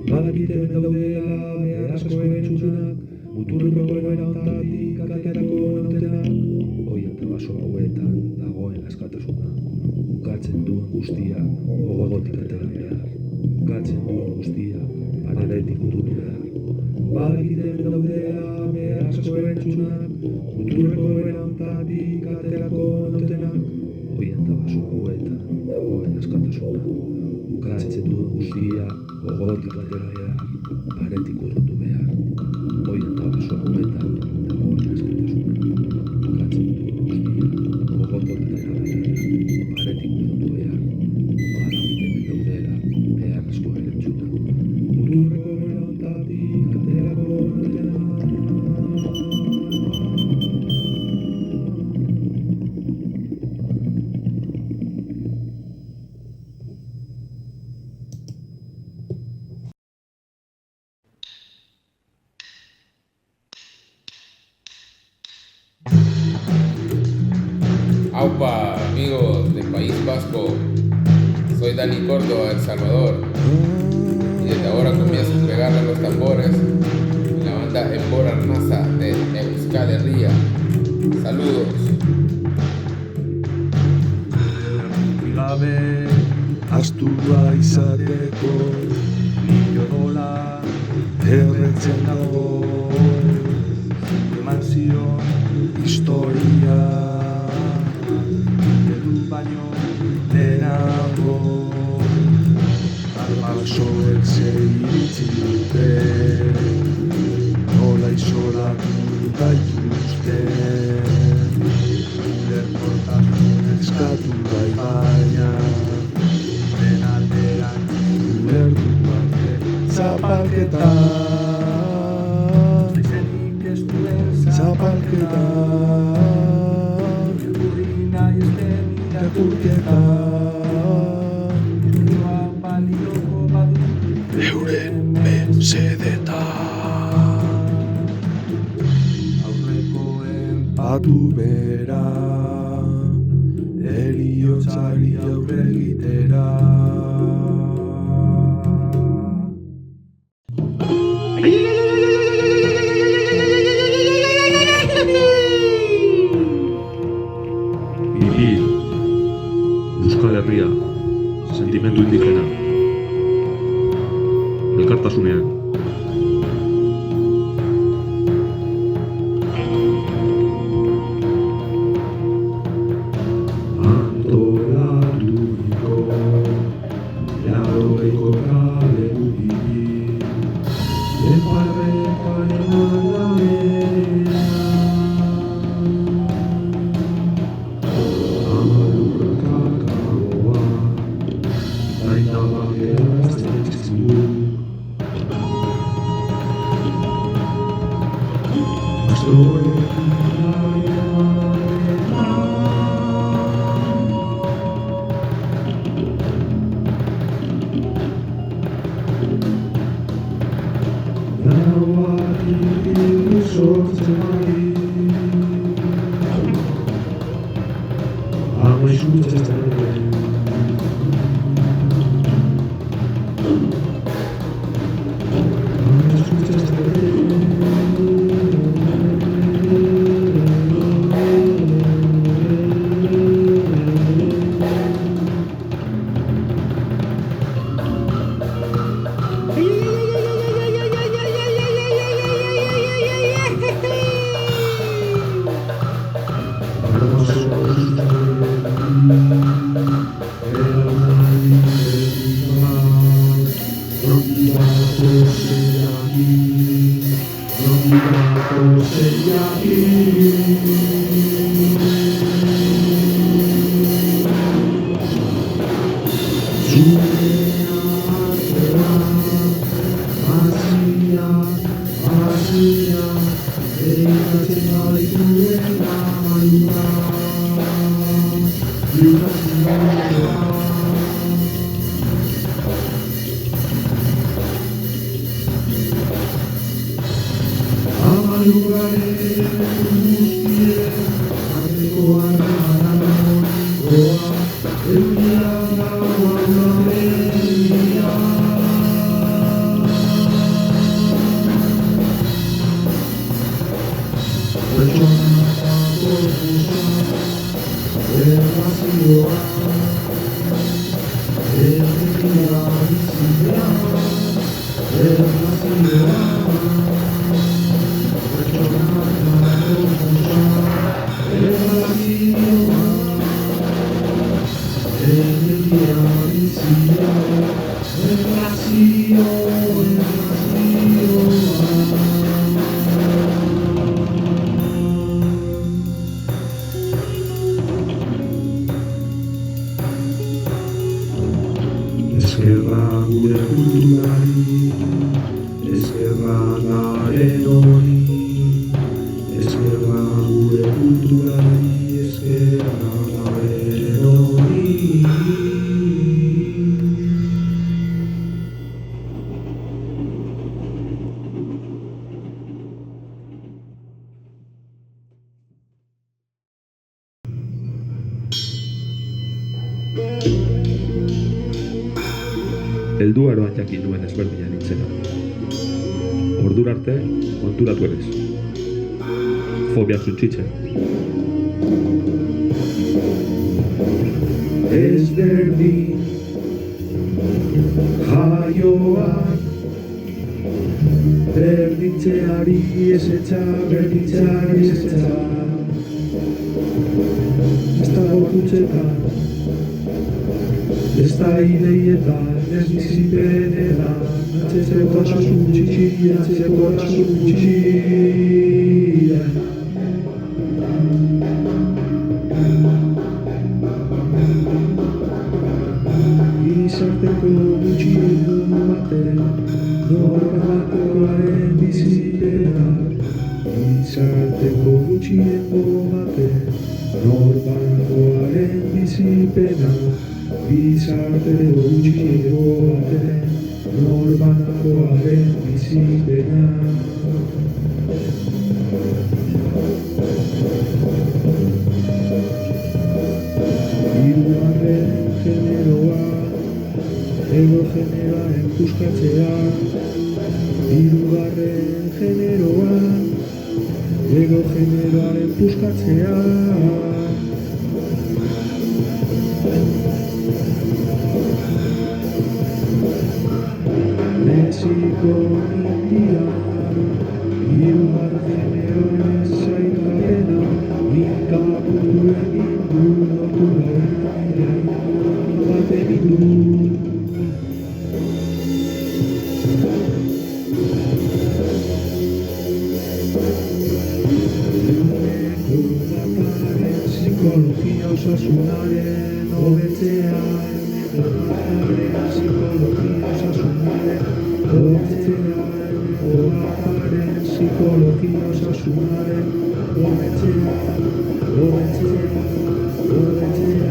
Badakite daudela behar askoen entzunak, muturreko egoera hontatik aterako nautenak. Oia eta baso hauetan dagoen askatasuna, ukatzen duen guztia gogotik atera behar. Ukatzen duen guztia paredetik urrutu behar. Badakite daudela behar askoen entzunak, muturreko egoera hontatik aterako nautenak. Oia eta baso hauetan dagoen askatasuna, ukatzen duen guztia gogotik atera behar, paretik urrutu behar. Oia eta baso hauetan dagoen askatasuna, ukatzen duen guztia gogotik atera behar, paretik urrutu behar. Badakite daudela behar askoen entzunak, muturreko egoera hontatik aterako nautenak. Aupa, amigos del País Vasco, soy Dani Córdoba, El Salvador, y desde ahora comienzo a pegarle los tambores en la banda Embora Arnasa de Euskal Herria. Saludos. Gabe astua izateko odola erretzen dago, eman zion historia edu baino lehenago. Arbasoek zer iritzi dute, nola isolatu gaituzten, ulerkortasun eskatu bai baina, den aldean ulertuak zapalketa, zenik ez duen zapalketa, irakurri nahi ez den irakurketa, irua balioko badu euren mesedetan. Aurrekoen batu bera, heriotzari aurre egitera. Ibil, Euskal Herria, sentimendu indigena, elkartasunean. Antolaturiko, laurogeiko kale gubi, leparrekaren aldamena. Amalurrakagoa, baina bagerazten txiztu. Astroekin sortzen ari, ama izutzen ari. Eskerra gure kulturari, eskerra garen hori. Eskerra gure kulturari, eskerra garen hori. Heldu aroan jakin nuen ezberdina nintzena. Ordura arte, konturatu ere ez. Fobiak zuntzitzen. Ezberdin jaioak berdintzeari ezetza, berdintzeari ezetza. Ez da gorputzetan, ez da ideietan, ez bizipenetan, atzeko osasun txiki, atzeko osasun txiki. Gizarteko gutxiengo baten, norbanakoaren bizipenak. Gizarteko gutxiengo baten, norbanakoaren bizipenak. Gizarteko gutxiengo baten, norbanakoaren bizipenak. Hirugarren generoa, ego generoaren puskatzea. Hirugarren generoa, ego generoaren puskatzea. Mexiko India, hirugarren generoaren sailkapena. Minkapuru egin du, lotura bat egin du. Psikologia osasunaren hobetzea, psikologia osasunaren hobetzea, psikologia osasunaren hobetzea, hobetzea, hobetzea,